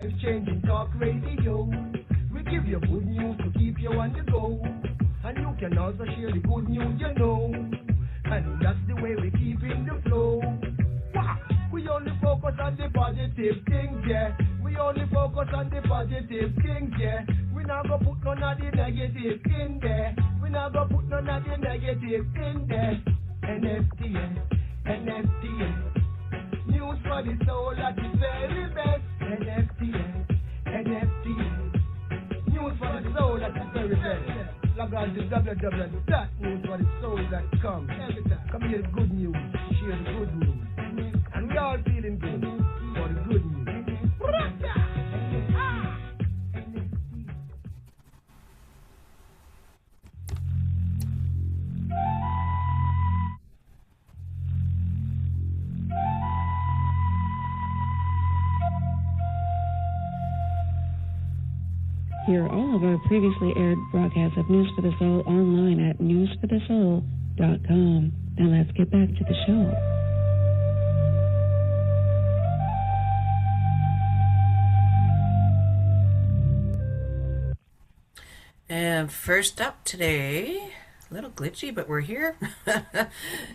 Changing talk radio. We give you good news to keep you on the go. And you can also share the good news you know. And that's the way we keep in the flow. Wah! We only focus on the positive things, yeah. We only focus on the positive things, yeah. We not gonna put none of the negative in there. We not gonna put none of the negative in there. NFTN. News for the soul at the very best. NFTN. News for the soul at the very best. Log on to www.newsforthesoul.com. Come here, good news. Share the good news. And we all feeling good for the good news. Hear all of our previously aired broadcasts of News for the Soul online at newsforthesoul.com. Now let's get back to the show. And first up today, a little glitchy, but we're here.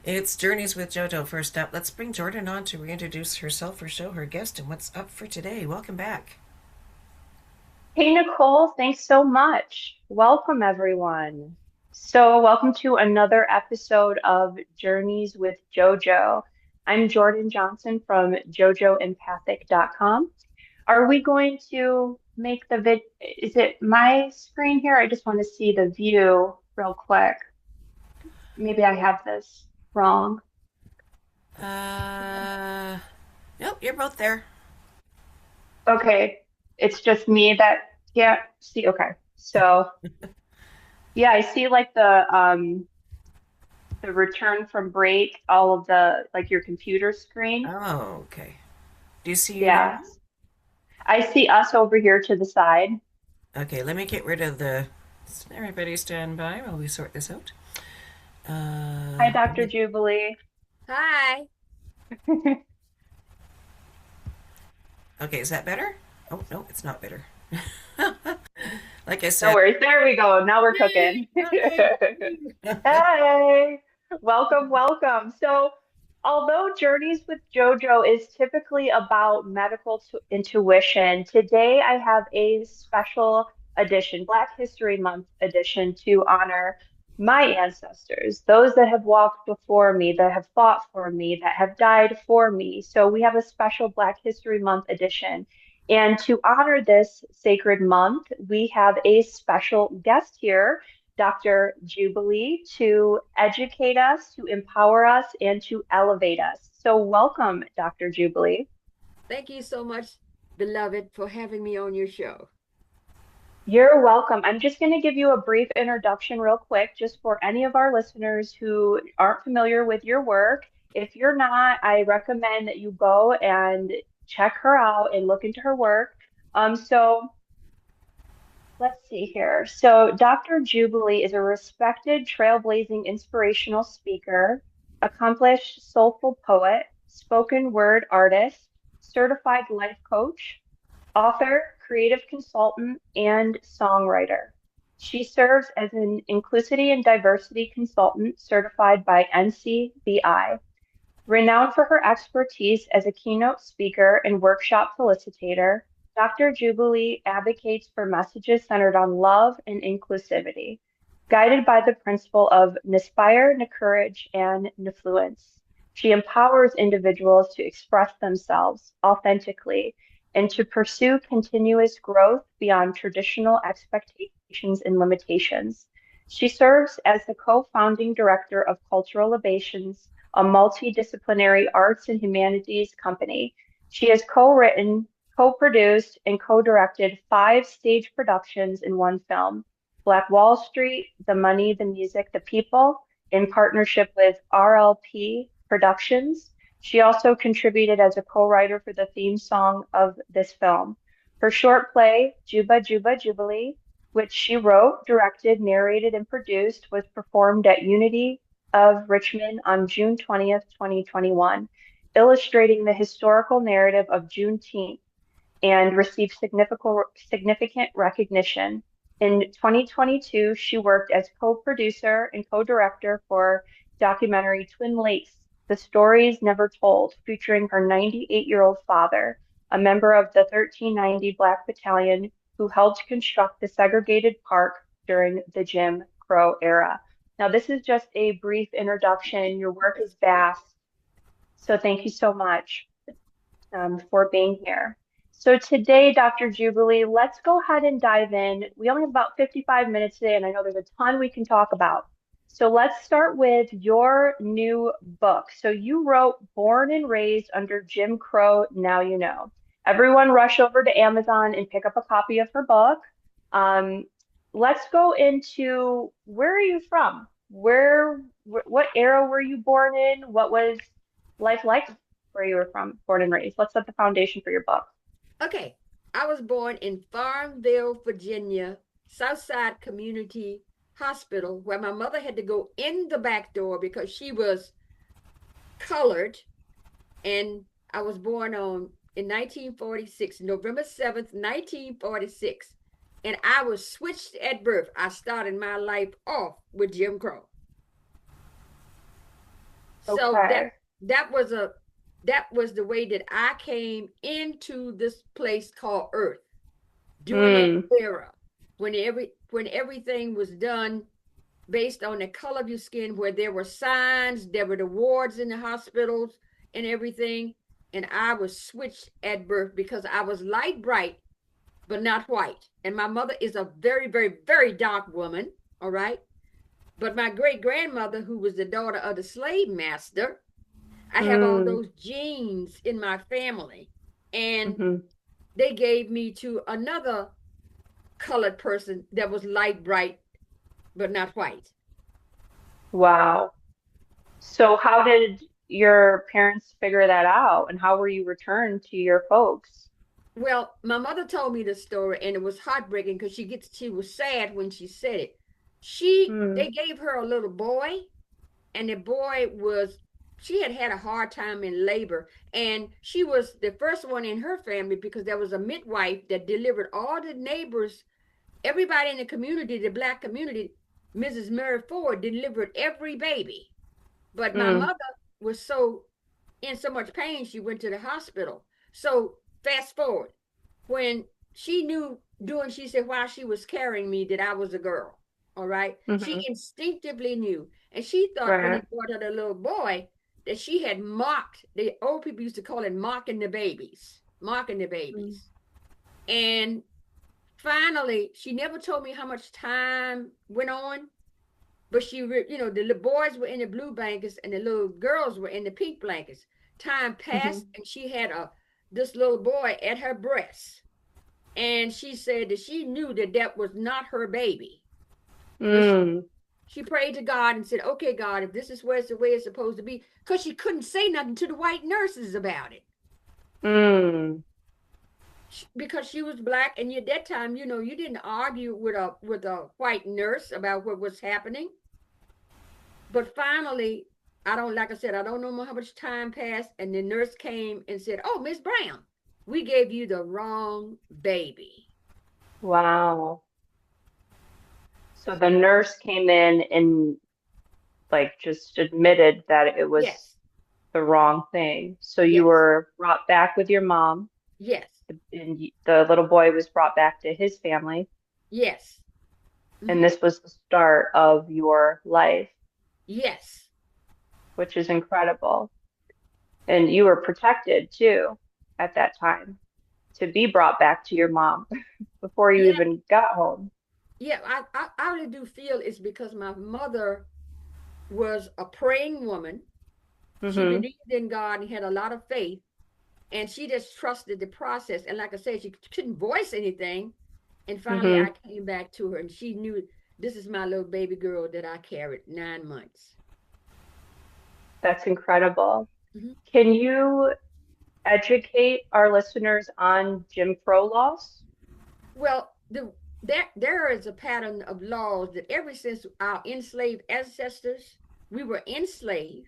It's Journeys with Jojo. First up, let's bring Jordan on to reintroduce herself or show her guest and what's up for today. Welcome back. Hey, Nicole, thanks so much. Welcome, everyone. So welcome to another episode of Journeys with Jojo. I'm Jordan Johnson from jojoempathic.com. Are we going to make the is it my screen here? I just want to see the view real quick. Maybe I have this wrong. Nope, you're both there. Okay. It's just me that can't see. Okay. So yeah, I see like the return from break, all of the like your computer screen. Oh, okay. Do you see Yeah. I see us over here to the side. Okay, let me get rid of the everybody stand by while we sort this out. Hi, Dr. Jubilee. Hi. Okay, is that better? Oh, no, it's not better. Like I said. No worries. There we go. Now we're cooking. Hey, welcome. So, although Journeys with Jojo is typically about medical intuition, today I have a special edition, Black History Month edition, to honor my ancestors, those that have walked before me, that have fought for me, that have died for me. So we have a special Black History Month edition. And to honor this sacred month, we have a special guest here, Dr. Jubilee, to educate us, to empower us, and to elevate us. So welcome, Dr. Jubilee. Thank you so much, beloved, for having me on your show. You're welcome. I'm just going to give you a brief introduction real quick, just for any of our listeners who aren't familiar with your work. If you're not, I recommend that you go and check her out and look into her work. So let's see here. So Dr. Jubilee is a respected, trailblazing, inspirational speaker, accomplished soulful poet, spoken word artist, certified life coach, author, creative consultant, and songwriter. She serves as an inclusivity and diversity consultant certified by NCBI. Renowned for her expertise as a keynote speaker and workshop facilitator, Dr. Jubilee advocates for messages centered on love and inclusivity, guided by the principle of N'Inspire, N'Courage, and N'Fluence. She empowers individuals to express themselves authentically and to pursue continuous growth beyond traditional expectations and limitations. She serves as the co-founding director of Cultural Libations, a multidisciplinary arts and humanities company. She has co-written, co-produced, and co-directed 5 stage productions and 1 film, Black Wall Street, The Money, the Music, the People, in partnership with RLP Productions. She also contributed as a co-writer for the theme song of this film. Her short play, Juba Juba Jubilee, which she wrote, directed, narrated, and produced, was performed at Unity of Richmond on June 20th, 2021, illustrating the historical narrative of Juneteenth. and received significant recognition. In 2022, she worked as co-producer and co-director for documentary Twin Lakes: The Stories Never Told, featuring her 98-year-old father, a member of the 1390 Black Battalion who helped construct the segregated park during the Jim Crow era. Now, this is just a brief introduction. Your work is vast, so thank you so much for being here. So today, Dr. Jubilee, let's go ahead and dive in. We only have about 55 minutes today, and I know there's a ton we can talk about. So let's start with your new book. So you wrote Born and Raised Under Jim Crow, Now You Know. Everyone rush over to Amazon and pick up a copy of her book. Let's go into, where are you from? What era were you born in? What was life like where you were from, born and raised? Let's set the foundation for your book. Okay. I was born in Farmville, Virginia, Southside Community Hospital, where my mother had to go in the back door because she was colored. And I was born in 1946, November 7th, 1946. And I was switched at birth. I started my life off with Jim Crow. Okay. So that was the way that I came into this place called Earth during that era, when everything was done based on the color of your skin, where there were signs, there were the wards in the hospitals and everything. And I was switched at birth because I was light bright, but not white. And my mother is a very, very, very dark woman, all right? But my great-grandmother, who was the daughter of the slave master, I have all those genes in my family. And they gave me to another colored person that was light bright, but not white. Wow. So how did your parents figure that out, and how were you returned to your folks? Well, my mother told me the story, and it was heartbreaking because she was sad when she said it. They gave her a little boy, and the boy she had had a hard time in labor, and she was the first one in her family because there was a midwife that delivered all the neighbors, everybody in the community, the Black community. Mrs. Mary Ford delivered every baby. But my mother was in so much pain, she went to the hospital. So fast forward, when she knew she said while she was carrying me that I was a girl, all right? She instinctively knew. And she thought when he brought her the little boy that she had mocked, the old people used to call it mocking the babies. And finally, she never told me how much time went on, but the boys were in the blue blankets and the little girls were in the pink blankets. Time passed and she had this little boy at her breast. And she said that she knew that was not her baby. She prayed to God and said, okay, God, if this is the way it's supposed to be, because she couldn't say nothing to the white nurses about it. Because she was Black, and at that time, you didn't argue with a white nurse about what was happening. But finally, like I said, I don't know how much time passed, and the nurse came and said, oh, Miss Brown, we gave you the wrong baby. Wow. So the nurse came in and just admitted that it was the wrong thing. So you were brought back with your mom. Yes. And the little boy was brought back to his family. Yes. And this was the start of your life. Yes. Which is incredible. And you were protected too at that time to be brought back to your mom before you even got home. Yeah, I really do feel it's because my mother was a praying woman. She believed in God and had a lot of faith. And she just trusted the process. And like I said, she couldn't voice anything. And finally, I came back to her, and she knew this is my little baby girl that I carried 9 months. That's incredible. Can you educate our listeners on Jim Crow laws? Well, there is a pattern of laws that ever since our enslaved ancestors, we were enslaved.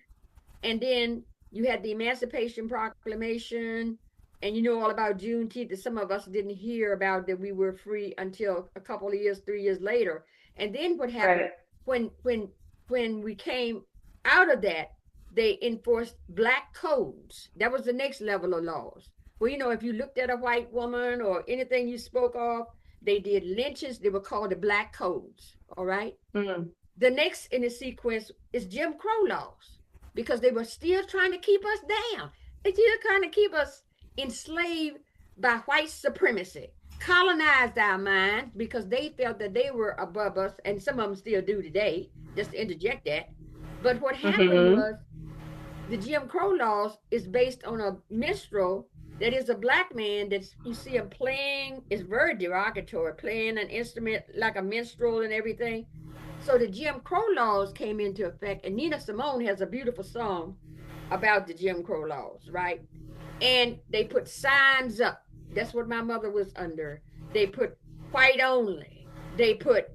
And then you had the Emancipation Proclamation, and you know all about Juneteenth that some of us didn't hear about, that we were free until a couple of years, 3 years later. And then what happened when we came out of that, they enforced black codes. That was the next level of laws. Well, you know, if you looked at a white woman or anything you spoke of, they did lynches. They were called the black codes. All right. Mm-hmm. The next in the sequence is Jim Crow laws, because they were still trying to keep us down. They still trying to keep us enslaved by white supremacy, colonized our minds because they felt that they were above us, and some of them still do today, just to interject that. But what happened was the Jim Crow laws is based on a minstrel that is a black man that you see him playing. It's very derogatory, playing an instrument like a minstrel and everything. So the Jim Crow laws came into effect, and Nina Simone has a beautiful song about the Jim Crow laws, right? And they put signs up. That's what my mother was under. They put white only. They put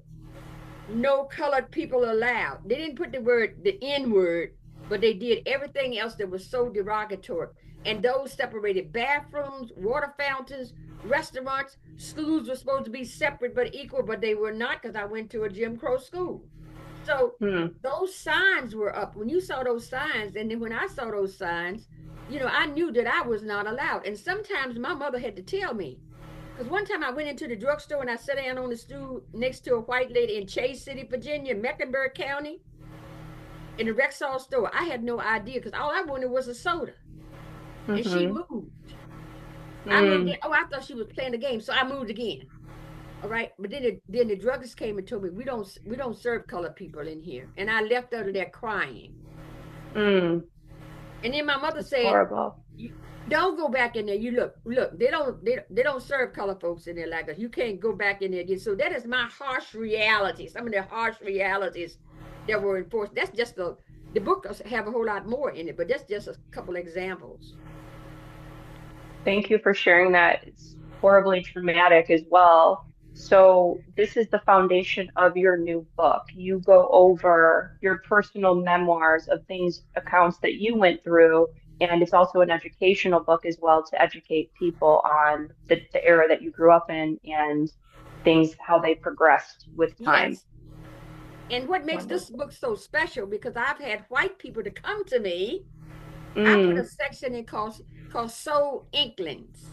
no colored people allowed. They didn't put the N word, but they did everything else that was so derogatory. And those separated bathrooms, water fountains, restaurants. Schools were supposed to be separate but equal, but they were not, because I went to a Jim Crow school. So those signs were up. When you saw those signs, and then when I saw those signs, you know, I knew that I was not allowed. And sometimes my mother had to tell me, because one time I went into the drugstore and I sat down on the stool next to a white lady in Chase City, Virginia, Mecklenburg County, in the Rexall store. I had no idea, because all I wanted was a soda. And she moved. I moved. I thought she was playing the game, so I moved again. All right, but then the druggist came and told me we don't serve colored people in here, and I left out of there crying. And then my mother said, "Horrible. Don't go back in there. You look. They don't serve colored folks in there like us. You can't go back in there again." So that is my harsh reality. Some of the harsh realities that were enforced. That's just the book have a whole lot more in it, but that's just a couple examples. Thank you for sharing that. It's horribly traumatic as well. So this is the foundation of your new book. You go over your personal memoirs of accounts that you went through, and it's also an educational book as well, to educate people on the era that you grew up in and things, how they progressed with time. Yes. And what makes this book so special, because I've had white people to come to me, I put a section in called Soul Inklings.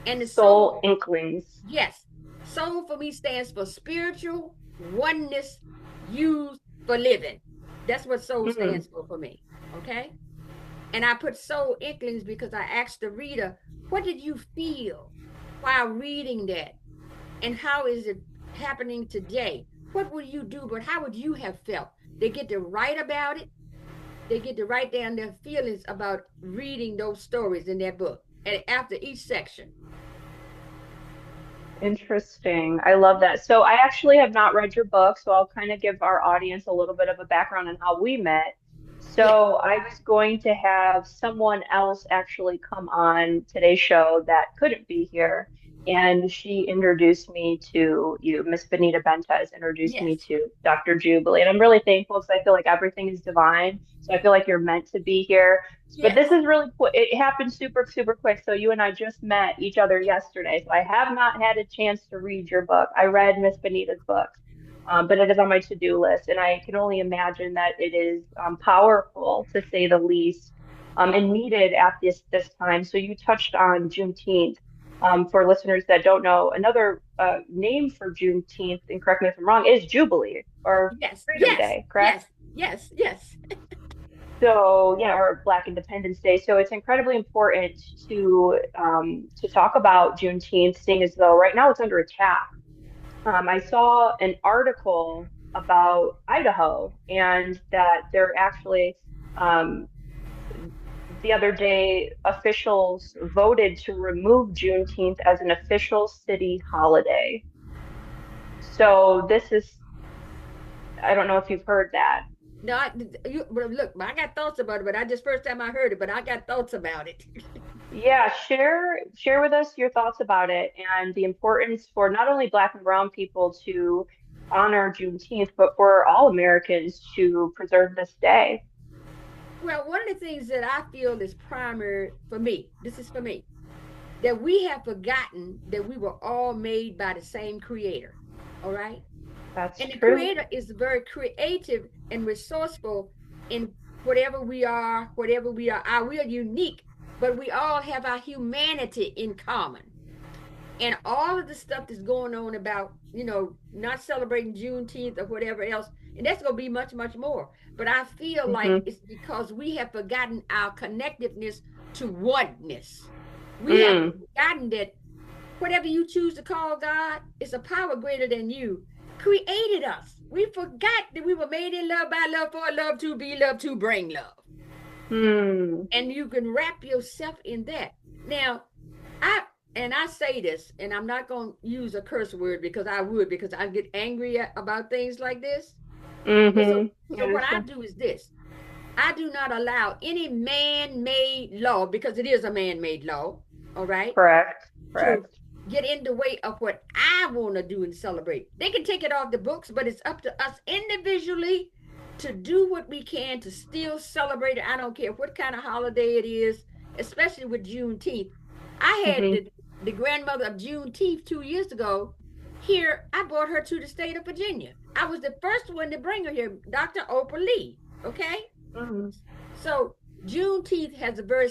And the Soul Inklings. Yes. Soul for me stands for spiritual oneness used for living. That's what soul stands for me. Okay. And I put Soul Inklings because I asked the reader, what did you feel while reading that? And how is it happening today? What would you do, but how would you have felt? They get to write about it. They get to write down their feelings about reading those stories in their book, and after each section. Interesting. I love that. So I actually have not read your book, so I'll kind of give our audience a little bit of a background on how we met. So I was going to have someone else actually come on today's show that couldn't be here. And she introduced me to you. Miss Benita Bentes introduced me to Dr. Jubilee. And I'm really thankful, because I feel like everything is divine. So I feel like you're meant to be here. But this is really quick. It happened super, super quick. So you and I just met each other yesterday. So I have not had a chance to read your book. I read Miss Benita's book, but it is on my to-do list. And I can only imagine that it is powerful, to say the least, and needed at this time. So you touched on Juneteenth. For listeners that don't know, another name for Juneteenth, and correct me if I'm wrong, is Jubilee, or Freedom Day, correct? Yes. So, or Black Independence Day. So it's incredibly important to talk about Juneteenth, seeing as though right now it's under attack. I saw an article about Idaho, and that they're actually the other day, officials voted to remove Juneteenth as an official city holiday. So this is, I don't know if you've heard that. No, look, I got thoughts about it, but first time I heard it, but I got thoughts about it. Yeah, share with us your thoughts about it, and the importance for not only Black and Brown people to honor Juneteenth, but for all Americans to preserve this day. Well, one of the things that I feel is primary for me, this is for me, that we have forgotten that we were all made by the same creator. All right. That's and the true. creator is very creative and resourceful in whatever we are. We are unique, but we all have our humanity in common. And all of the stuff that's going on about, not celebrating Juneteenth or whatever else, and that's going to be much, much more. But I feel like it's because we have forgotten our connectiveness to oneness. We have forgotten that whatever you choose to call God is a power greater than you, created us. We forgot that we were made in love, by love, for love, to be love, to bring love. And you can wrap yourself in that. Now, I say this, and I'm not going to use a curse word because I get angry about things like this. So what I do is this. I do not allow any man-made law, because it is a man-made law, all right? Correct. To get in the way of what I want to do and celebrate. They can take it off the books, but it's up to us individually to do what we can to still celebrate it. I don't care what kind of holiday it is, especially with Juneteenth. I had the grandmother of Juneteenth 2 years ago here. I brought her to the state of Virginia. I was the first one to bring her here, Dr. Oprah Lee. Okay? So Juneteenth has a very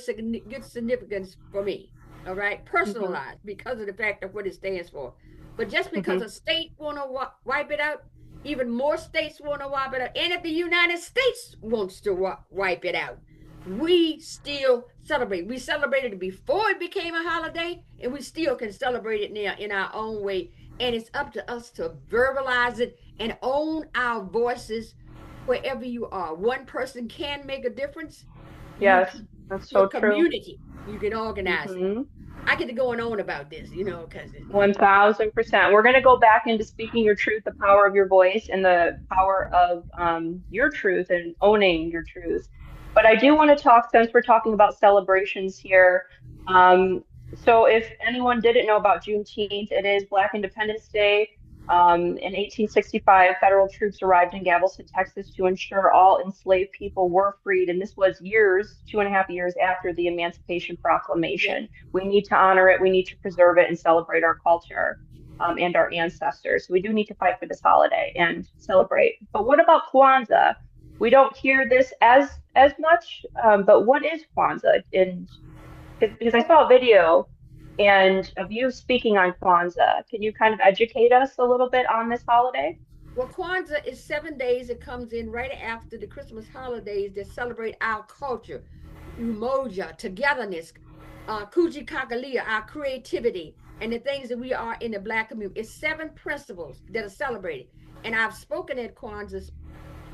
good significance for me. All right, personalized because of the fact of what it stands for. But just because a state want to wipe it out, even more states want to wipe it out. And if the United States wants to wipe it out, we still celebrate. We celebrated it before it became a holiday, and we still can celebrate it now in our own way. And it's up to us to verbalize it and own our voices wherever you are. One person can make a difference. Yes, that's so true. Community, you can organize it. I get to going on about this, because 1000%. We're going to go back into speaking your truth, the power of your voice, and the power of your truth and owning your truth. But I do want to talk, since we're talking about celebrations here. So if anyone didn't know about Juneteenth, it is Black Independence Day. In 1865, federal troops arrived in Galveston, Texas to ensure all enslaved people were freed. And this was 2.5 years after the Emancipation Proclamation. We need to honor it. We need to preserve it and celebrate our culture and our ancestors. So we do need to fight for this holiday and celebrate. But what about Kwanzaa? We don't hear this as much, but what is Kwanzaa? And because I saw a video and of you speaking on Kwanzaa. Can you kind of educate us a little bit on this holiday? Well, Kwanzaa is 7 days. It comes in right after the Christmas holidays that celebrate our culture, umoja, togetherness, kujikakalea, our creativity, and the things that we are in the Black community. It's 7 principles that are celebrated. And I've spoken at Kwanzaa.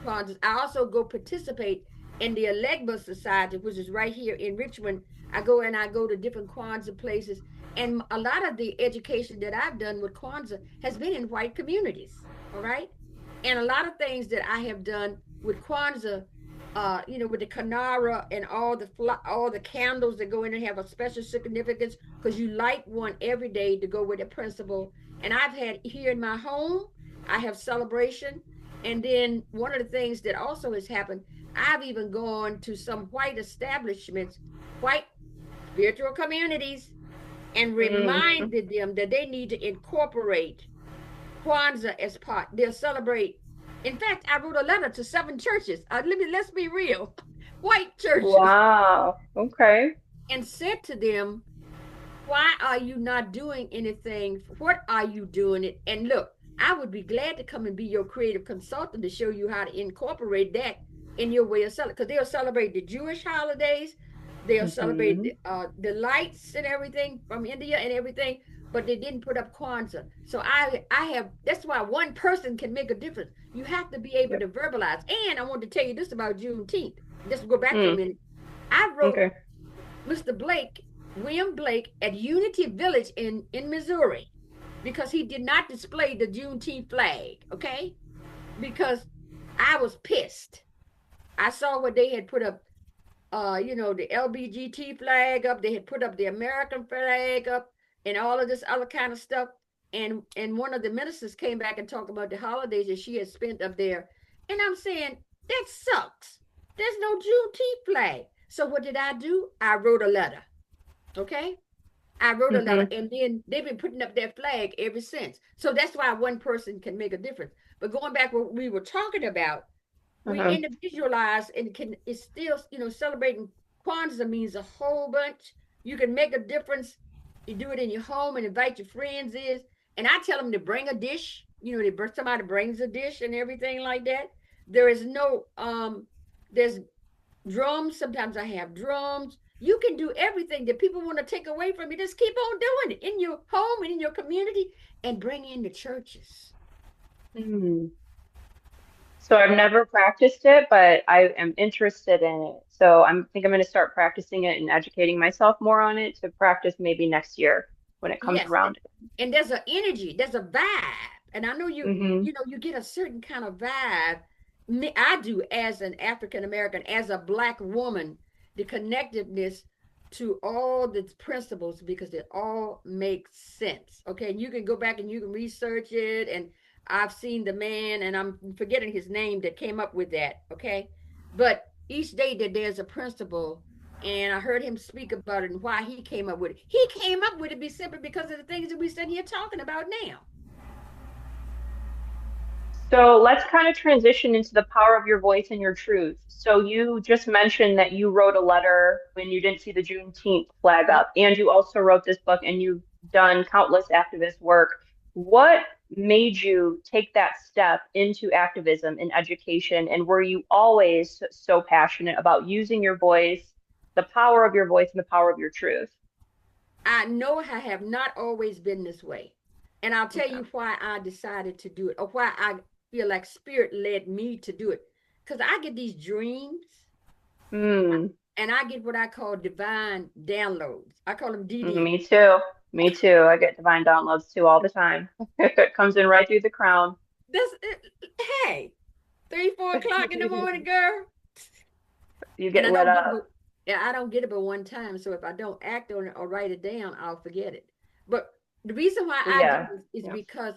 I also go participate in the Alegba Society, which is right here in Richmond. I go to different Kwanzaa places. And a lot of the education that I've done with Kwanzaa has been in white communities, all right? And a lot of things that I have done with Kwanzaa, with the Kanara and all the candles that go in and have a special significance, because you light one every day to go with the principle. And I've had here in my home, I have celebration. And then one of the things that also has happened, I've even gone to some white establishments, white spiritual communities, and reminded them that they need to incorporate Kwanzaa as part. They'll celebrate. In fact, I wrote a letter to 7 churches. Let's be real, white churches. Wow. Okay. And said to them, why are you not doing anything? What are you doing it? And look, I would be glad to come and be your creative consultant to show you how to incorporate that in your way of celebrating. Because they'll celebrate the Jewish holidays. They'll celebrate the lights and everything from India and everything, but they didn't put up Kwanzaa. So I have, that's why one person can make a difference. You have to be able to verbalize. And I want to tell you this about Juneteenth. Just go back for a minute. I wrote Mr. William Blake at Unity Village in Missouri, because he did not display the Juneteenth flag, okay? Because I was pissed. I saw what they had put up, the LBGT flag up. They had put up the American flag up and all of this other kind of stuff. And one of the ministers came back and talked about the holidays that she had spent up there. And I'm saying, that sucks. There's no Juneteenth flag. So what did I do? I wrote a letter, okay? I wrote a letter, and then they've been putting up that flag ever since. So that's why one person can make a difference. But going back what we were talking about, we individualize and it's still, celebrating Kwanzaa means a whole bunch. You can make a difference. You do it in your home and invite your friends and I tell them to bring a dish. Somebody brings a dish and everything like that. There is no there's drums. Sometimes I have drums. You can do everything that people want to take away from you. Just keep on doing it in your home and in your community, and bring in the churches. So I've never practiced it, but I am interested in it. So I think I'm going to start practicing it and educating myself more on it to practice maybe next year when it comes around. And there's an energy, there's a vibe. And I know you get a certain kind of vibe. I do as an African American, as a Black woman, the connectedness to all the principles, because it all makes sense. Okay. And you can go back and you can research it. And I've seen the man, and I'm forgetting his name, that came up with that. Okay. But each day that there's a principle, and I heard him speak about it and why he came up with it. He came up with it simply because of the things that we sit here talking about now. So let's kind of transition into the power of your voice and your truth. So you just mentioned that you wrote a letter when you didn't see the Juneteenth flag up, and you also wrote this book, and you've done countless activist work. What made you take that step into activism and education? And were you always so passionate about using your voice, the power of your voice, and the power of your truth? I know I have not always been this way. And I'll tell you why I decided to do it, or why I feel like Spirit led me to do it. Because I get these dreams, and I get what I call divine downloads. I call them DD. Me too. Me too. I get divine downloads too all the time. It comes in right through the crown. Hey, 3, 4 o'clock in the morning, girl. You get lit up. I don't get it but one time. So if I don't act on it or write it down, I'll forget it. But the reason why I do this is because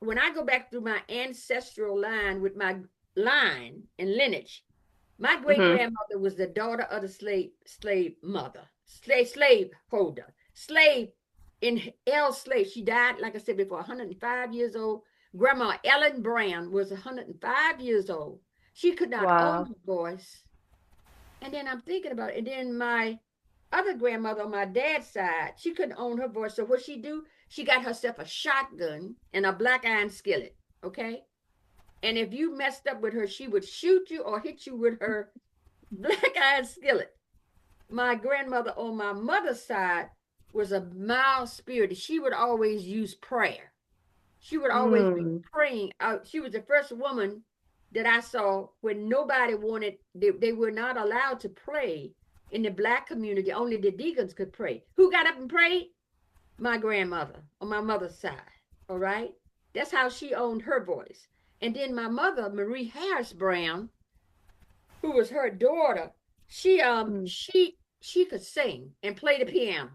when I go back through my ancestral line with my line and lineage, my great grandmother was the daughter of the slave holder. Slave in slave. She died, like I said before, 105 years old. Grandma Ellen Brown was 105 years old. She could not own her voice. And then I'm thinking about it. And then my other grandmother on my dad's side, she couldn't own her voice. So what she do? She got herself a shotgun and a black iron skillet. Okay. And if you messed up with her, she would shoot you or hit you with her black iron skillet. My grandmother on my mother's side was a mild spirit. She would always use prayer. She would always be praying out. She was the first woman that I saw when nobody wanted, they were not allowed to pray in the Black community. Only the deacons could pray. Who got up and prayed? My grandmother on my mother's side. All right. That's how she owned her voice. And then my mother, Marie Harris Brown, who was her daughter, she could sing and play the piano.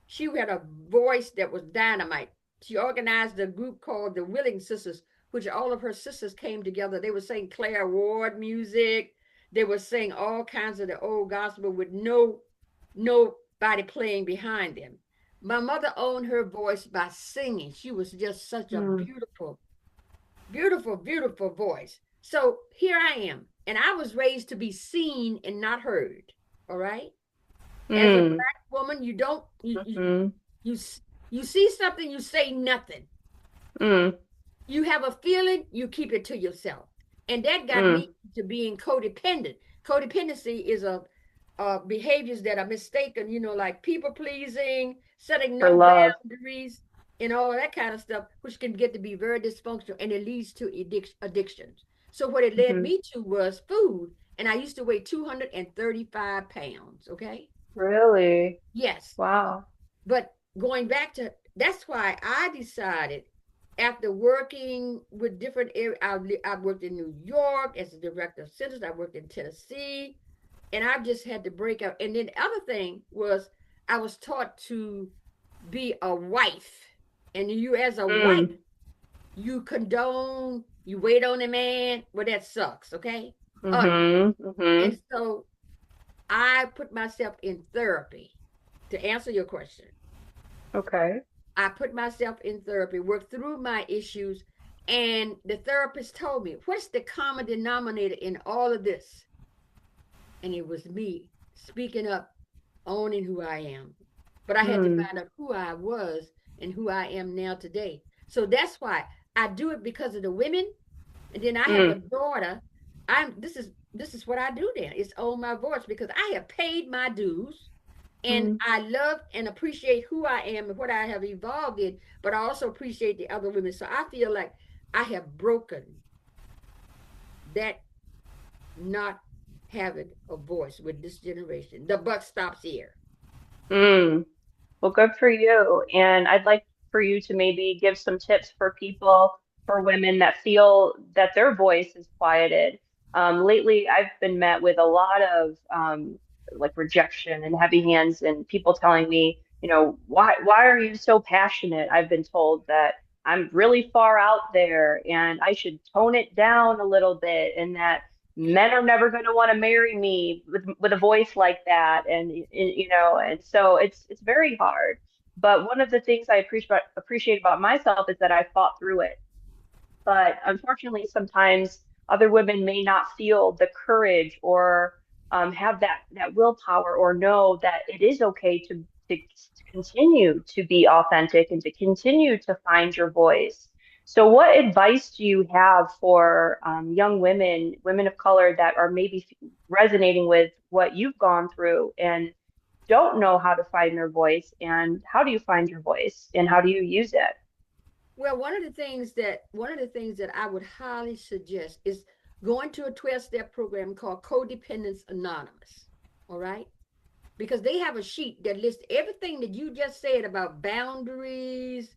She had a voice that was dynamite. She organized a group called the Willing Sisters, which all of her sisters came together. They would sing Claire Ward music. They would sing all kinds of the old gospel with nobody playing behind them. My mother owned her voice by singing. She was just such a beautiful, beautiful, beautiful voice. So here I am. And I was raised to be seen and not heard. All right. As a Black woman, you don't, you see something, you say nothing. You have a feeling, you keep it to yourself. And that got me to being codependent. Codependency is behaviors that are mistaken, like people pleasing, setting no boundaries, and all that kind of stuff, which can get to be very dysfunctional, and it leads to addictions. So what it led me to was food. And I used to weigh 235 pounds. Okay. Really? Yes. Wow. But going back to, that's why I decided, after working with different areas, I worked in New York as a director of centers. I worked in Tennessee, and I've just had to break out. And then the other thing was, I was taught to be a wife. And you, as a wife, you condone, you wait on a man. Well, that sucks, okay? And so I put myself in therapy, to answer your question. Okay. I put myself in therapy, worked through my issues, and the therapist told me, what's the common denominator in all of this? And it was me speaking up, owning who I am. But I had to find out who I was and who I am now today. So that's why I do it, because of the women. And then I have a daughter. This is what I do then. It's own my voice, because I have paid my dues, and I love and appreciate who I am and what I have evolved in, but I also appreciate the other women. So I feel like I have broken that not having a voice with this generation. The buck stops here. Well, good for you. And I'd like for you to maybe give some tips for people, for women that feel that their voice is quieted. Lately, I've been met with a lot of like rejection and heavy hands, and people telling me, why are you so passionate? I've been told that I'm really far out there and I should tone it down a little bit, and that men are never going to want to marry me with a voice like that, and so it's very hard. But one of the things I appreciate about myself is that I fought through it. But unfortunately, sometimes other women may not feel the courage, or have that willpower, or know that it is okay to continue to be authentic and to continue to find your voice. So, what advice do you have for young women, women of color that are maybe resonating with what you've gone through and don't know how to find their voice? And how do you find your voice and how do you use it? Well, one of the things that I would highly suggest is going to a 12-step program called Codependence Anonymous. All right? Because they have a sheet that lists everything that you just said about boundaries,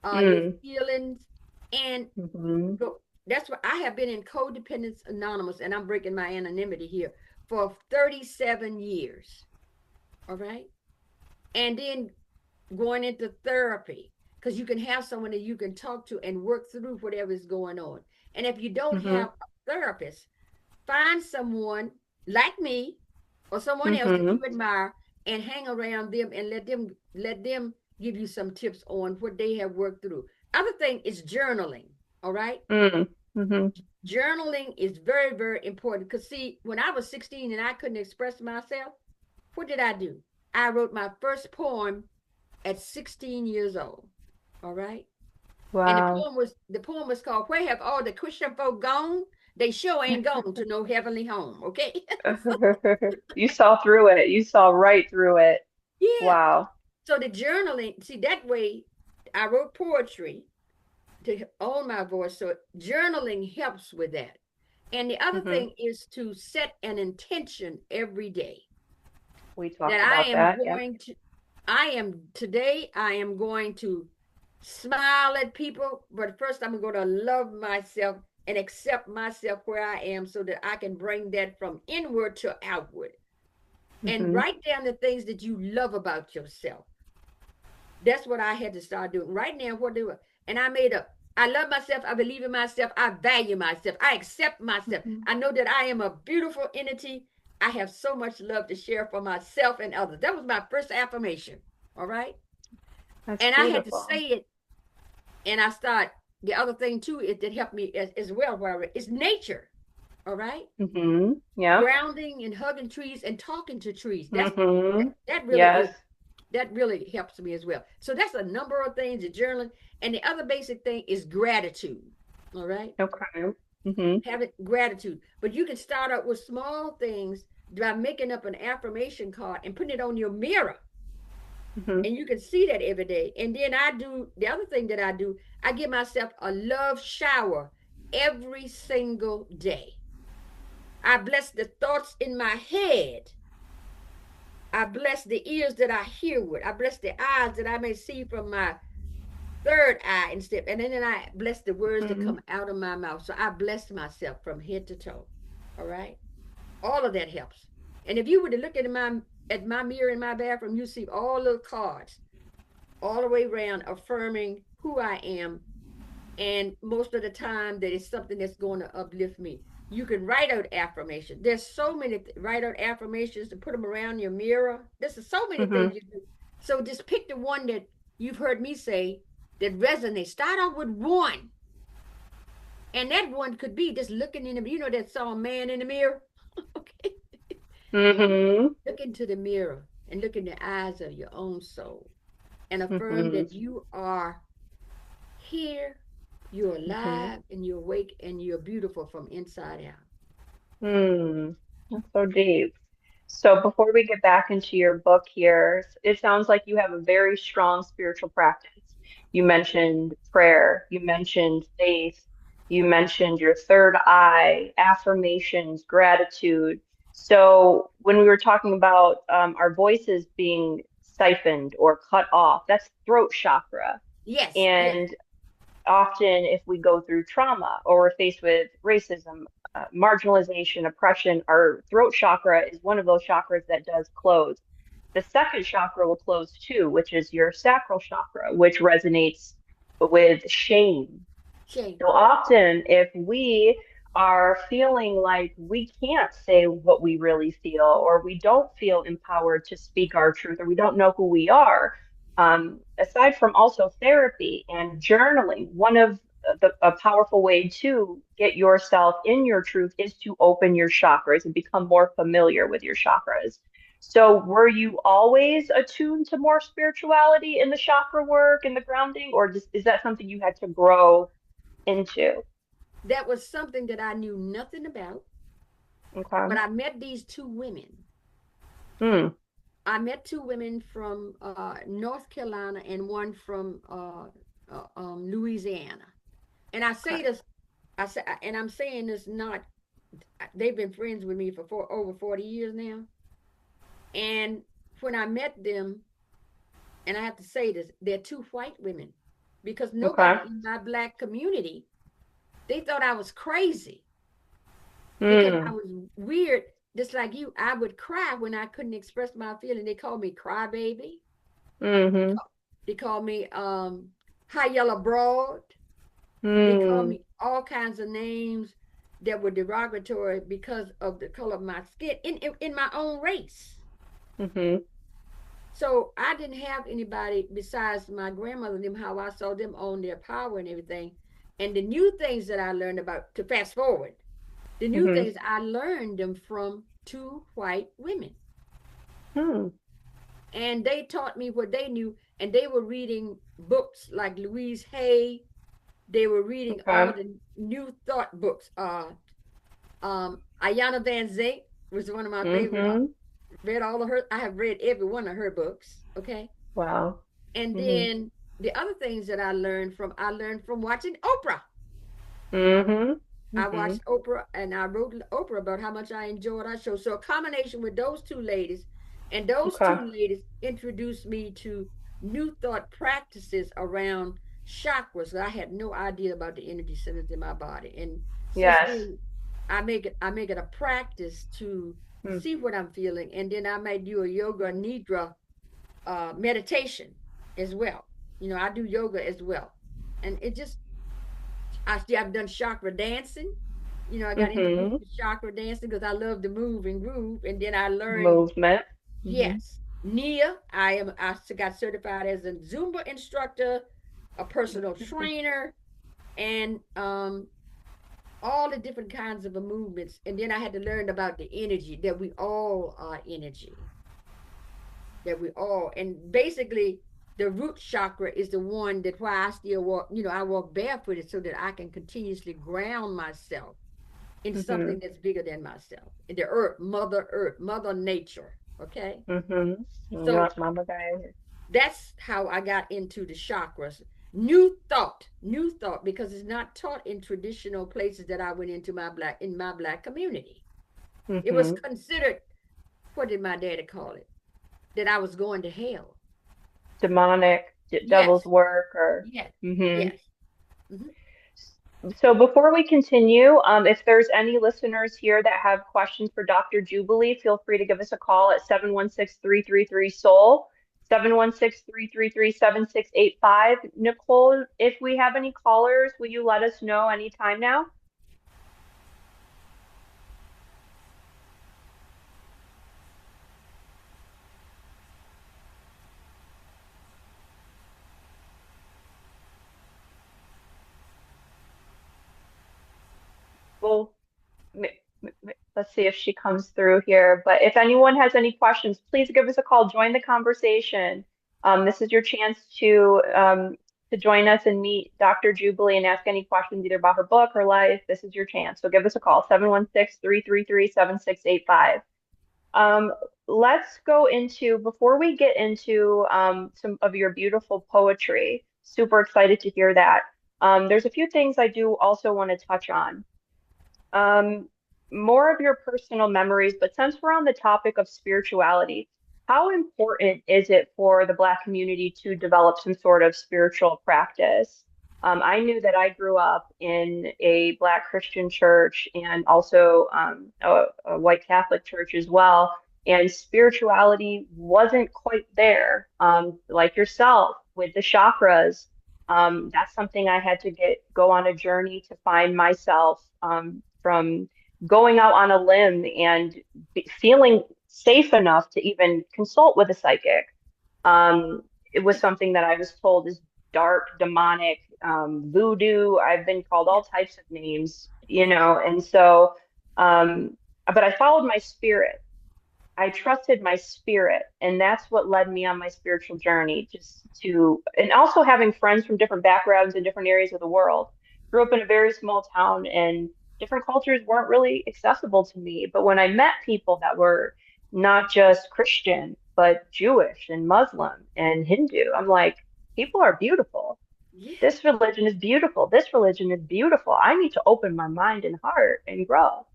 your feelings, and that's what I have been in Codependence Anonymous, and I'm breaking my anonymity here, for 37 years. All right? And then going into therapy, because you can have someone that you can talk to and work through whatever is going on. And if you don't have a therapist, find someone like me or someone else that you admire and hang around them and let them give you some tips on what they have worked through. Other thing is journaling. All right. Journaling is very, very important, because see, when I was 16 and I couldn't express myself, what did I do? I wrote my first poem at 16 years old. All right. And Wow. the poem was called "Where Have All the Christian Folk Gone? They Sure Ain't Gone to No Heavenly Home." Okay. You saw through it. You saw right through it. Yeah. Wow. So the journaling, see, that way I wrote poetry to own my voice. So journaling helps with that. And the other thing is to set an intention every day We talked that about that. Yep. I am going to smile at people, but first I'm going to love myself and accept myself where I am, so that I can bring that from inward to outward. And write down the things that you love about yourself. That's what I had to start doing. Right now, and I made up. I love myself. I believe in myself. I value myself. I accept myself. I know that I am a beautiful entity. I have so much love to share for myself and others. That was my first affirmation. All right. That's and beautiful. I had to say it. And I start, the other thing too, that helped me as well, where is nature. All right. Yeah. Grounding and hugging trees and talking to trees. That really Yes. is, that really helps me as well. So that's a number of things, the journaling. And the other basic thing is gratitude. All right. Okay. Having gratitude. But you can start out with small things by making up an affirmation card and putting it on your mirror. And you can see that every day. And then the other thing that I do, I give myself a love shower every single day. I bless the thoughts in my head. I bless the ears that I hear with. I bless the eyes that I may see from my third eye instead. And then I bless the words that come out of my mouth. So I bless myself from head to toe. All right. All of that helps. And if you were to look at my mirror in my bathroom, you see all the cards all the way around affirming who I am. And most of the time that is something that's going to uplift me. You can write out affirmations. There's so many write out affirmations to put them around your mirror. There's so many things you do. So just pick the one that you've heard me say, that resonate. Start off with one. And that one could be just looking in the, you know, that song, Man in the Mirror? Okay. Look into the mirror and look in the eyes of your own soul and affirm that you are here, you're alive, and you're awake, and you're beautiful from inside out. That's so deep. So before we get back into your book here, it sounds like you have a very strong spiritual practice. You mentioned prayer, you mentioned faith, you mentioned your third eye, affirmations, gratitude. So when we were talking about our voices being siphoned or cut off, that's throat chakra. Yes, yes. And often if we go through trauma or we're faced with racism, marginalization, oppression, our throat chakra is one of those chakras that does close. The second chakra will close too, which is your sacral chakra, which resonates with shame. Shame. So often, if we are feeling like we can't say what we really feel, or we don't feel empowered to speak our truth, or we don't know who we are, aside from also therapy and journaling, one of a powerful way to get yourself in your truth is to open your chakras and become more familiar with your chakras. So, were you always attuned to more spirituality in the chakra work and the grounding, or is that something you had to grow into? That was something that I knew nothing about. Okay. But I met these two women. I met two women from North Carolina and one from Louisiana. And I say this, and I'm saying this not, they've been friends with me for over 40 years now. And when I met them, and I have to say this, they're two white women, because nobody in my Black community, they thought I was crazy because I was weird. Just like you, I would cry when I couldn't express my feeling. They called me crybaby. They called me high yellow broad. They called me all kinds of names that were derogatory because of the color of my skin in my own race. So I didn't have anybody besides my grandmother and them, how I saw them own their power and everything. And the new things that I learned about, to fast forward, the new things I learned them from two white women. And they taught me what they knew, and they were reading books like Louise Hay. They were reading all the new thought books. Ayanna Van Zant was one of my favorite. Read all of her. I have read every one of her books. Okay. Wow. And then the other things that I learned from watching Oprah. I watched Oprah, and I wrote Oprah about how much I enjoyed our show. So a combination with those two ladies, and those two ladies introduced me to new thought practices around chakras. I had no idea about the energy centers in my body. And since then, I make it a practice to see what I'm feeling, and then I might do a yoga nidra meditation as well. You know, I do yoga as well, and it just I've done chakra dancing. You know, I got introduced to chakra dancing because I love to move and groove, and then I learned movement. Yes, Nia. I got certified as a Zumba instructor, a personal trainer, and all the different kinds of movements. And then I had to learn about the energy, that we all are energy. That we all, and basically the root chakra is the one that why I still walk, you know, I walk barefooted so that I can continuously ground myself in something that's bigger than myself. In the earth, mother nature. Okay. So that's how I got into the chakras. New thought, because it's not taught in traditional places that I went into my black community. It was considered, what did my daddy call it? That I was going to hell. Demonic, devil's work, or yes. So before we continue, if there's any listeners here that have questions for Dr. Jubilee, feel free to give us a call at 716-333-SOUL, 716-333-7685. Nicole, if we have any callers, will you let us know anytime now? Let's see if she comes through here. But if anyone has any questions, please give us a call. Join the conversation. This is your chance to join us and meet Dr. Jubilee and ask any questions either about her book, her life. This is your chance. So give us a call, 716-333-7685. Let's go into, before we get into some of your beautiful poetry, super excited to hear that. There's a few things I do also want to touch on. More of your personal memories, but since we're on the topic of spirituality, how important is it for the Black community to develop some sort of spiritual practice? I knew that I grew up in a Black Christian church and also a white Catholic church as well, and spirituality wasn't quite there. Like yourself with the chakras, that's something I had to go on a journey to find myself, from going out on a limb and feeling safe enough to even consult with a psychic. It was something that I was told is dark, demonic, voodoo. I've been called all types of names, and so, but I followed my spirit. I trusted my spirit, and that's what led me on my spiritual journey, and also having friends from different backgrounds in different areas of the world. Grew up in a very small town, and different cultures weren't really accessible to me. But when I met people that were not just Christian, but Jewish and Muslim and Hindu, I'm like, people are beautiful. Yeah. This religion is beautiful. This religion is beautiful. I need to open my mind and heart and grow.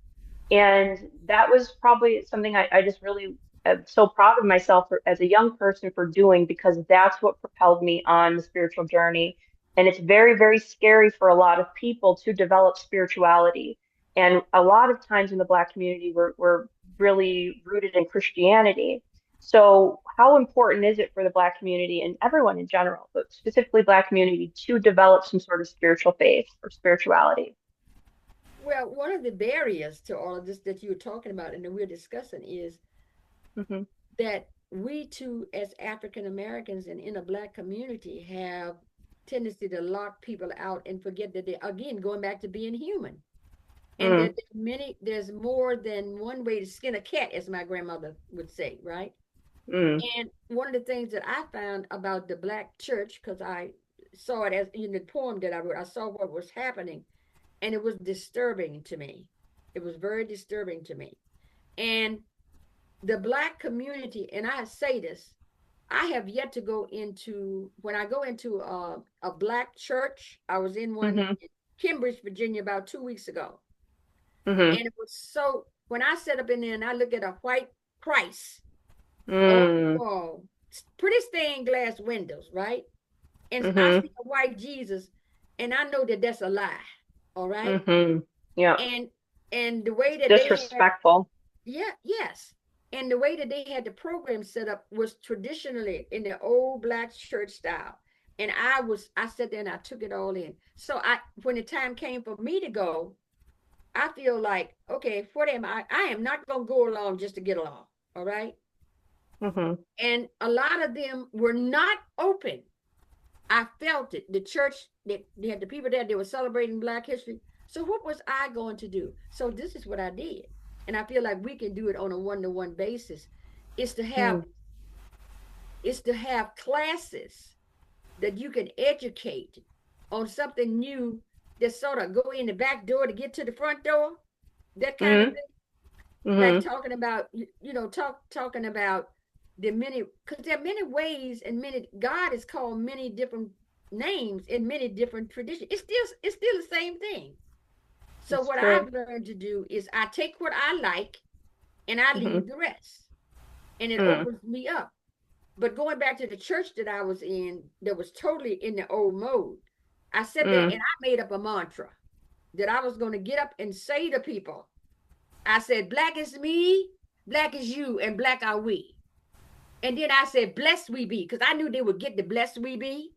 And that was probably something I just really am so proud of myself as a young person for doing, because that's what propelled me on the spiritual journey. And it's very, very scary for a lot of people to develop spirituality. And a lot of times in the Black community, we're really rooted in Christianity. So how important is it for the Black community and everyone in general, but specifically Black community, to develop some sort of spiritual faith or spirituality? Well, one of the barriers to all of this that you're talking about and that we're discussing is that we too, as African Americans and in a Black community, have tendency to lock people out and forget that they, again, going back to being human. And that there's more than one way to skin a cat, as my grandmother would say, right? And one of the things that I found about the Black church, because I saw it as in the poem that I wrote, I saw what was happening, and it was disturbing to me. It was very disturbing to me. And the Black community, and I say this, I have yet to go into, when I go into a Black church, I was in one in Cambridge, Virginia, about 2 weeks ago. And it was so, when I sat up in there and I look at a white Christ on the wall, pretty stained glass windows, right? And I see a white Jesus, and I know that that's a lie. All right. Yeah. And the way that disrespectful. Yes. And the way that they had the program set up was traditionally in the old Black church style. And I sat there and I took it all in. So when the time came for me to go, I feel like, okay, for them, I am not going to go along just to get along. All right. And a lot of them were not open. I felt it. The church, they had the people there, they were celebrating Black history. So what was I going to do? So this is what I did. And I feel like we can do it on a one-to-one basis. Is to have classes that you can educate on something new, that sort of go in the back door to get to the front door. That kind of thing. Like talking about, talking about the many, because there are many ways and God is called many different names in many different traditions. It's still the same thing. So that's what true. I've learned to do is I take what I like and I leave the rest, and it opens me up. But going back to the church that I was in, that was totally in the old mode, I sat there and I made up a mantra that I was going to get up and say to people. I said, Black is me, Black is you, and Black are we. And then I said, blessed we be, because I knew they would get the blessed we be.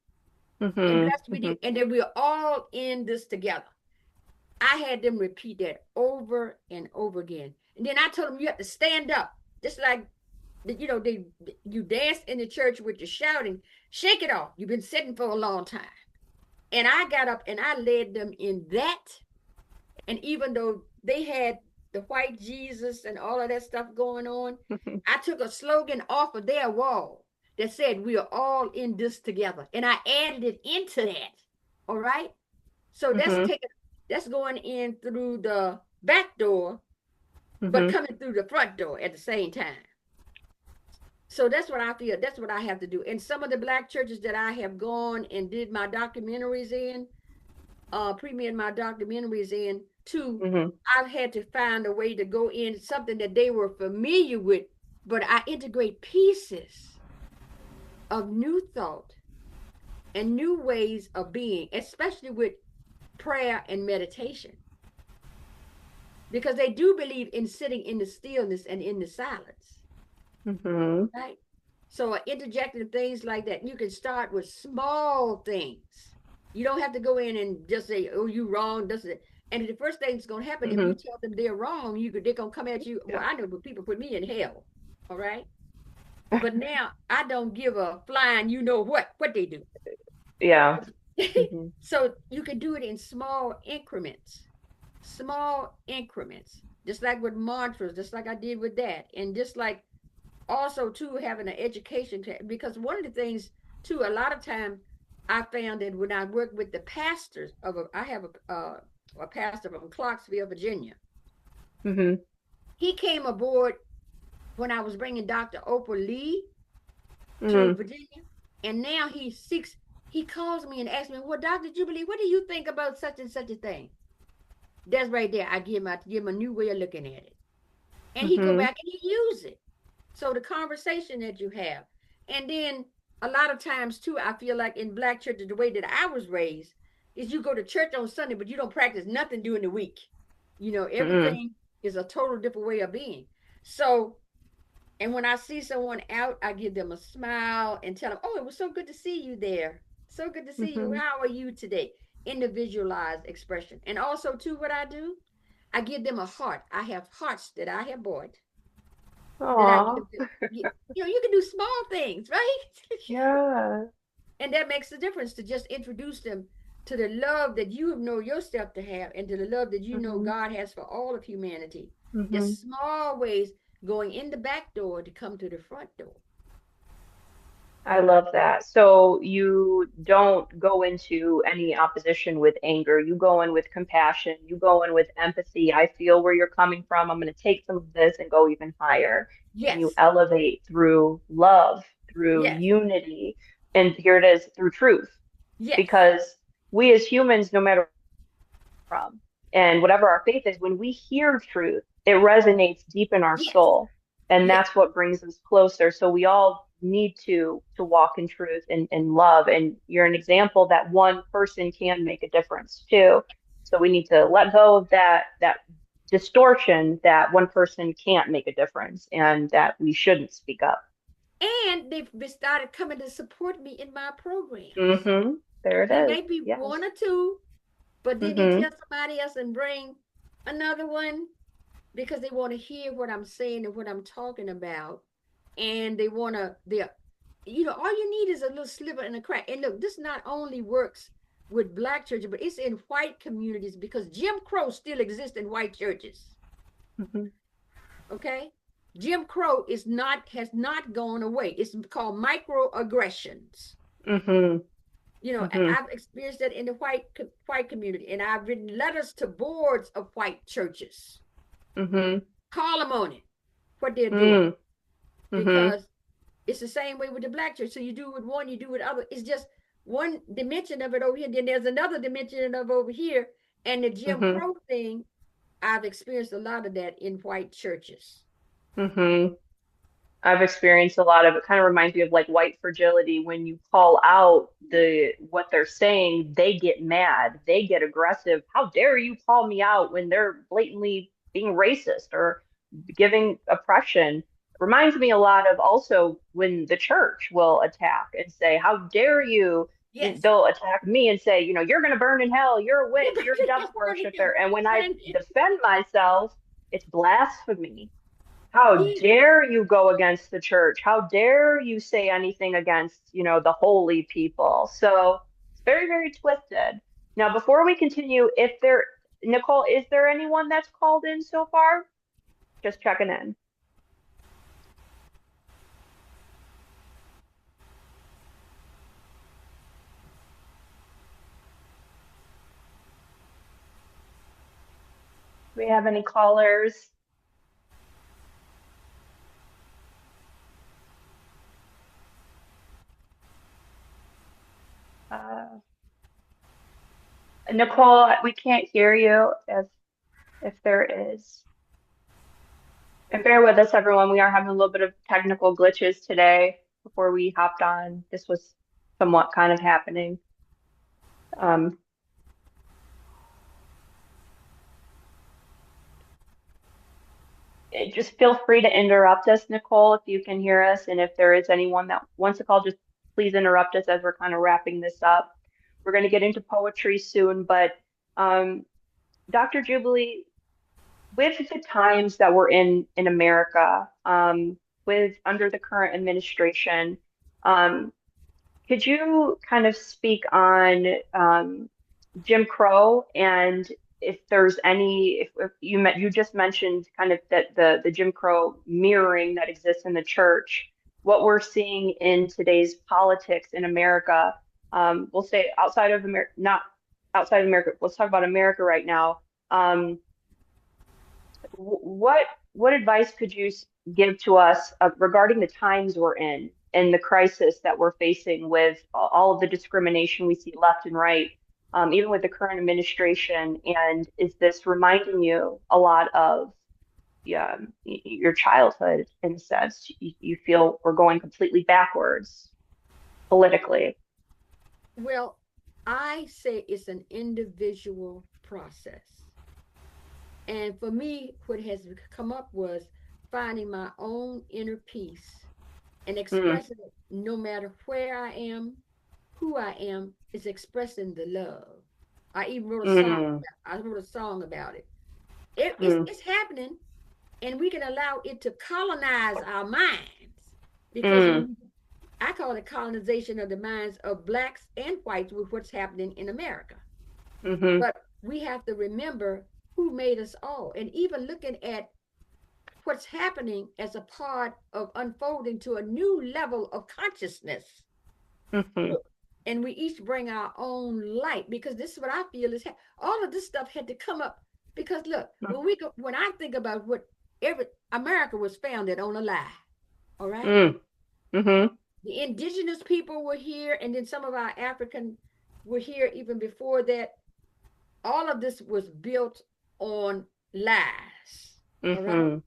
And blessed we be, and then we're all in this together. I had them repeat that over and over again. And then I told them, you have to stand up. Just like, you dance in the church with your shouting, shake it off. You've been sitting for a long time. And I got up and I led them in that. And even though they had the white Jesus and all of that stuff going on, I took a slogan off of their wall that said, we are all in this together. And I added it into that. All right. So that's going in through the back door, but coming through the front door at the same time. So that's what I feel. That's what I have to do. And some of the Black churches that I have gone and did my documentaries in, premiered my documentaries in too, I've had to find a way to go in something that they were familiar with, but I integrate pieces of new thought and new ways of being, especially with prayer and meditation. Because they do believe in sitting in the stillness and in the silence. Right? So interjecting things like that. You can start with small things. You don't have to go in and just say, oh, you wrong. And the first thing that's going to happen, if you tell them they're wrong, they're going to come at you. Well, I know, but people put me in hell. All right. But now I don't give a flying, you know what they do. Yeah. So you can do it in small increments, just like with mantras, just like I did with that. And just like also too, having an education, because one of the things too, a lot of times I found that when I work with the pastors I have a pastor from Clarksville, Virginia. He came aboard when I was bringing Dr. Oprah Lee to Virginia. And now he calls me and asks me, well, Dr. Jubilee, what do you think about such and such a thing? That's right there. I give him a new way of looking at it. And he go back and he use it. So the conversation that you have. And then a lot of times too, I feel like in Black churches, the way that I was raised is you go to church on Sunday, but you don't practice nothing during the week. Everything is a total different way of being. So, and when I see someone out, I give them a smile and tell them, oh, it was so good to see you there. So good to see you. How are you today? Individualized expression. And also too, what I do, I give them a heart. I have hearts that I have bought. You can do small things, right? Yeah. And that makes a difference to just introduce them to the love that you know yourself to have and to the love that you know God has for all of humanity. Just small ways going in the back door to come to the front door. I love that. So you don't go into any opposition with anger. You go in with compassion. You go in with empathy. I feel where you're coming from. I'm going to take some of this and go even higher. Yes. And you elevate through love, through unity. And here it is, through truth. Yes. Because we as humans, no matter where we're from and whatever our faith is, when we hear truth, it resonates deep in our soul. And that's what brings us closer. So we all need to walk in truth and love. And you're an example that one person can make a difference too. So we need to let go of that distortion that one person can't make a difference and that we shouldn't speak up. And they've started coming to support me in my program. There it is. They may be one or two, but then they tell somebody else and bring another one because they want to hear what I'm saying and what I'm talking about. And they want to, all you need is a little sliver and a crack. And look, this not only works with Black churches, but it's in white communities because Jim Crow still exists in white churches. Okay? Jim Crow has not gone away. It's called microaggressions. And I've experienced that in the white community. And I've written letters to boards of white churches. Call them on it, what they're doing. Because it's the same way with the Black church. So you do with one, you do with other. It's just one dimension of it over here. Then there's another dimension of over here. And the Jim Crow thing, I've experienced a lot of that in white churches. I've experienced a lot of it. Kind of reminds me of like white fragility. When you call out what they're saying, they get mad, they get aggressive. How dare you call me out when they're blatantly being racist or giving oppression? Reminds me a lot of also when the church will attack and say, how dare you? They'll attack me and say, you're going to burn in hell. You're a witch. You're a devil worshiper. And when I defend myself, it's blasphemy. How dare you go against the church? How dare you say anything against, the holy people? So it's very, very twisted. Now, before we continue, if there Nicole, is there anyone that's called in so far? Just checking in. Do we have any callers? Nicole, we can't hear you if there is. And bear with us, everyone. We are having a little bit of technical glitches today before we hopped on. This was somewhat kind of happening. Just feel free to interrupt us, Nicole, if you can hear us. And if there is anyone that wants to call, just please interrupt us as we're kind of wrapping this up. We're going to get into poetry soon, but Dr. Jubilee, with the times that we're in America, with under the current administration, could you kind of speak on Jim Crow, and if there's any, if you just mentioned kind of that the Jim Crow mirroring that exists in the church, what we're seeing in today's politics in America, we'll say outside of America, not outside of America, let's talk about America right now. What advice could you give to us regarding the times we're in and the crisis that we're facing with all of the discrimination we see left and right, even with the current administration? And is this reminding you a lot of your childhood in a sense? You feel we're going completely backwards politically? Well, I say it's an individual process. And for me, what has come up was finding my own inner peace and expressing it no matter where I am, who I am, is expressing the love. I even wrote a song about it. It's happening, and we can allow it to colonize our minds, because I call it colonization of the minds of blacks and whites with what's happening in America. But we have to remember who made us all, and even looking at what's happening as a part of unfolding to a new level of consciousness. And we each bring our own light, because this is what I feel is all of this stuff had to come up, because look, when I think about what America was founded on a lie, all right? The indigenous people were here, and then some of our African were here even before that. All of this was built on lies. All right?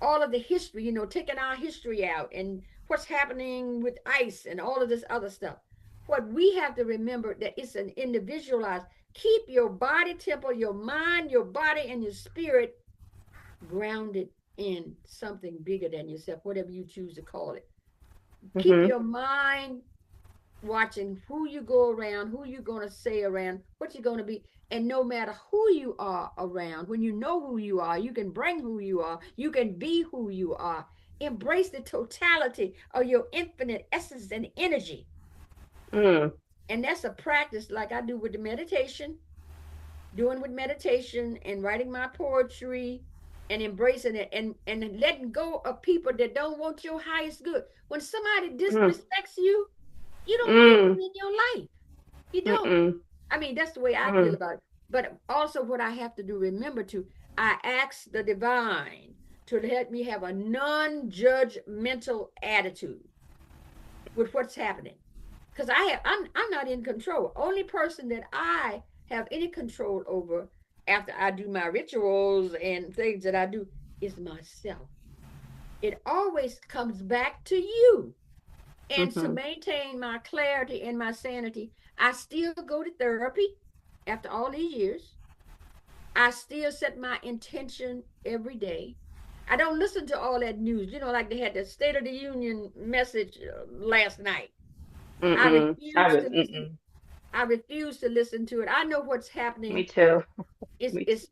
All of the history, taking our history out and what's happening with ICE and all of this other stuff. What we have to remember that it's an individualized. Keep your body temple, your mind, your body, and your spirit grounded in something bigger than yourself, whatever you choose to call it. Keep your mind watching who you go around, who you're going to say around, what you're going to be. And no matter who you are around, when you know who you are, you can bring who you are, you can be who you are. Embrace the totality of your infinite essence and energy. And that's a practice like I do with the meditation, doing with meditation and writing my poetry and embracing it, and letting go of people that don't want your highest good. When somebody disrespects you, you don't want them in your life. You don't. I mean, that's the way I feel about it. But also what I have to do, remember I ask the divine to help me have a non-judgmental attitude with what's happening. Because I'm not in control. Only person that I have any control over after I do my rituals and things that I do is myself. It always comes back to you. And to maintain my clarity and my sanity, I still go to therapy after all these years. I still set my intention every day. I don't listen to all that news, like they had the State of the Union message last night. I refuse to listen to it. I know what's happening. Me too. It's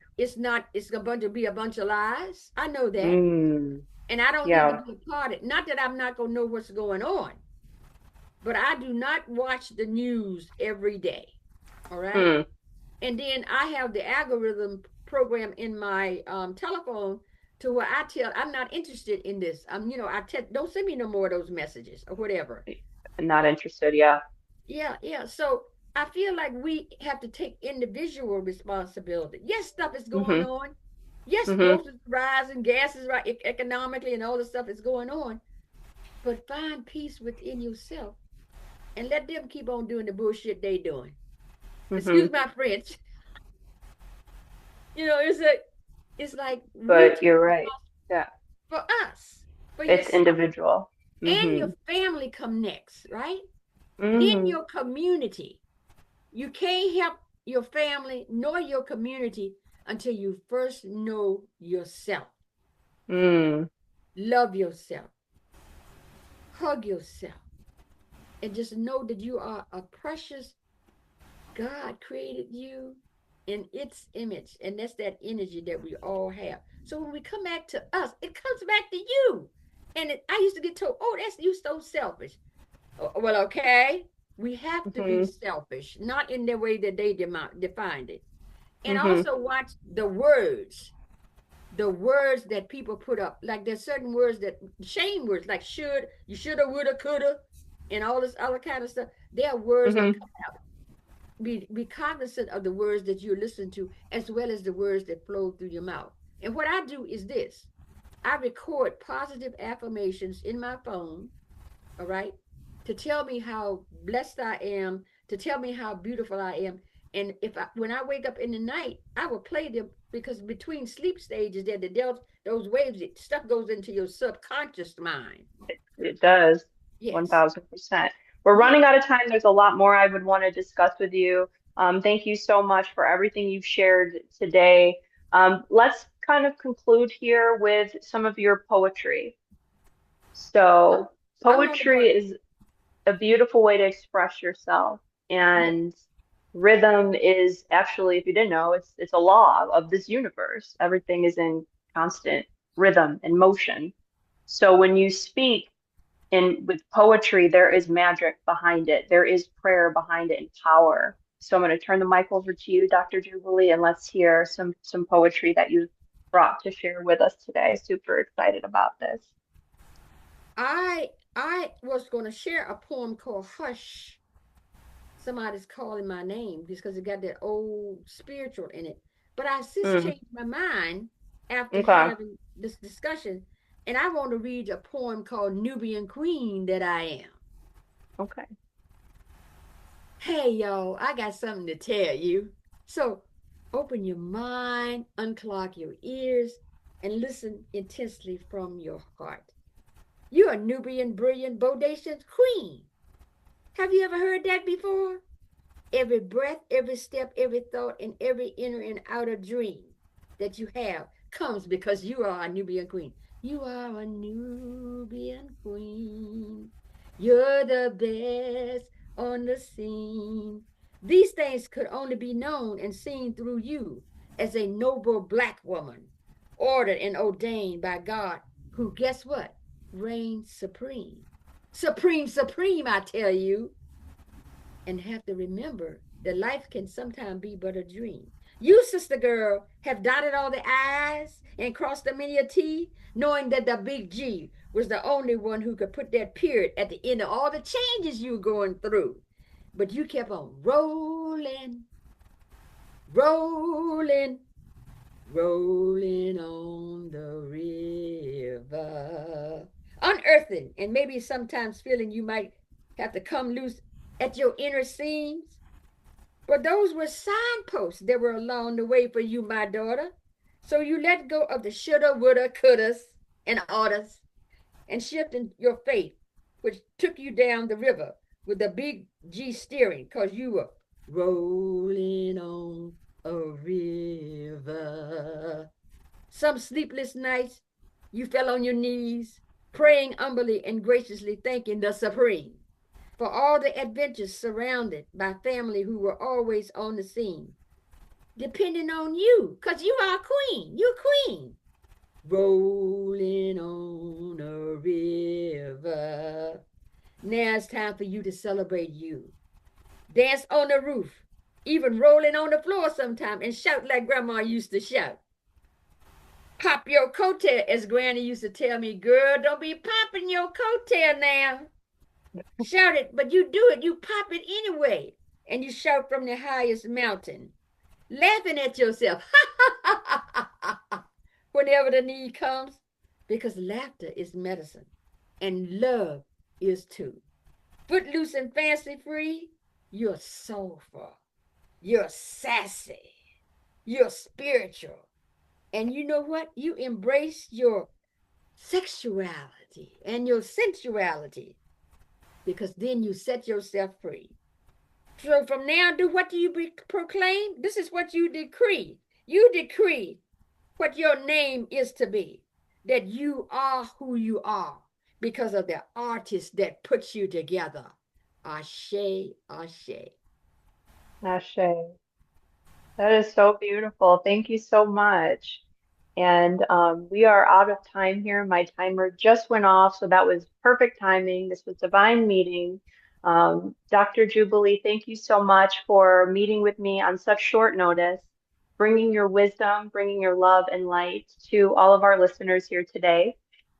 going to be a bunch of lies. I know that. And I don't need to be a part of it. Not that I'm not going to know what's going on, but I do not watch the news every day. All right. And then I have the algorithm program in my telephone to where I tell I'm not interested in this. Don't send me no more of those messages or whatever. Not interested, yeah. Yeah. So I feel like we have to take individual responsibility. Yes, stuff is going on. Yes, groceries rising, gas is right economically, and all this stuff is going on. But find peace within yourself and let them keep on doing the bullshit they doing. Excuse my French. It's like But you're right. Yeah. for us, for It's yourself. individual. And your family come next, right? Mm-hmm. Then your community. You can't help your family nor your community until you first know yourself. Love yourself. Hug yourself. And just know that you are a precious, God created you in its image. And that's that energy that we all have. So when we come back to us, it comes back to you. And I used to get told, oh, that's you so selfish. Well, okay. We have to be selfish, not in the way that they defined it. And also watch the words that people put up. Like there's certain words that shame words, like should, you shoulda, woulda, coulda, and all this other kind of stuff. There are words that come out. Be cognizant of the words that you listen to, as well as the words that flow through your mouth. And what I do is this: I record positive affirmations in my phone, all right, to tell me how blessed I am, to tell me how beautiful I am. And when I wake up in the night, I will play them, because between sleep stages, those waves, stuff goes into your subconscious mind. It does. Yes. 1000%. We're running out of time. There's a lot more I would want to discuss with you. Thank you so much for everything you've shared today. Let's kind of conclude here with some of your poetry. So poetry is a beautiful way to express yourself, and rhythm is actually, if you didn't know, it's a law of this universe. Everything is in constant rhythm and motion. So when you speak with poetry, there is magic behind it. There is prayer behind it and power. So I'm going to turn the mic over to you, Dr. Jubilee, and let's hear some poetry that you brought to share with us today. Super excited about this. I was going to share a poem called Hush. Somebody's calling my name because it got that old spiritual in it. But I since changed my mind after having this discussion, and I want to read a poem called Nubian Queen that I am. Okay. Hey, y'all, I got something to tell you. So open your mind, unclog your ears, and listen intensely from your heart. You're a Nubian, brilliant, bodacious queen. Have you ever heard that before? Every breath, every step, every thought, and every inner and outer dream that you have comes because you are a Nubian queen. You are a Nubian queen. You're the best on the scene. These things could only be known and seen through you as a noble Black woman, ordered and ordained by God, who, guess what, reigns supreme. Supreme, I tell you. And have to remember that life can sometimes be but a dream. You, sister girl, have dotted all the I's and crossed the many a T, knowing that the big G was the only one who could put that period at the end of all the changes you were going through. But you kept on rolling, rolling, rolling on the river, unearthing, and maybe sometimes feeling you might have to come loose at your inner seams. But those were signposts that were along the way for you, my daughter. So you let go of the shoulda, woulda, couldas, and oughtas, and shifting your faith, which took you down the river with the big G steering, because you were rolling on a river. Some sleepless nights, you fell on your knees, praying humbly and graciously thanking the Supreme for all the adventures, surrounded by family who were always on the scene, depending on you, because you are a queen. You're a queen. Rolling on a river. Now it's time for you to celebrate you. Dance on the roof even rolling on the floor sometime and shout like grandma used to shout. Pop your coattail, as Granny used to tell me, girl, don't be popping your coattail now. Shout it, but you do it, you pop it anyway. And you shout from the highest mountain, laughing at yourself, whenever the need comes, because laughter is medicine and love is too. Footloose and fancy free, you're soulful, you're sassy, you're spiritual. And you know what? You embrace your sexuality and your sensuality, because then you set yourself free. So from now, what do you proclaim? This is what you decree. You decree what your name is to be, that you are who you are because of the artist that puts you together. Ashe, ashe. Ashe. That is so beautiful. Thank you so much. And we are out of time here. My timer just went off, so that was perfect timing. This was divine meeting. Dr. Jubilee, thank you so much for meeting with me on such short notice, bringing your wisdom, bringing your love and light to all of our listeners here today.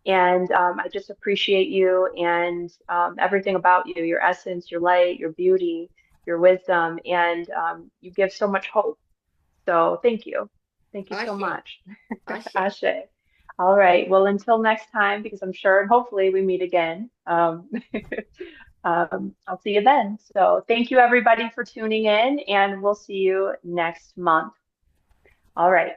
And I just appreciate you and everything about you, your essence, your light, your beauty, your wisdom, and you give so much hope. So thank you. Thank you so much. Ashe. All right. Well, until next time, because I'm sure and hopefully we meet again. I'll see you then. So thank you everybody for tuning in, and we'll see you next month. All right.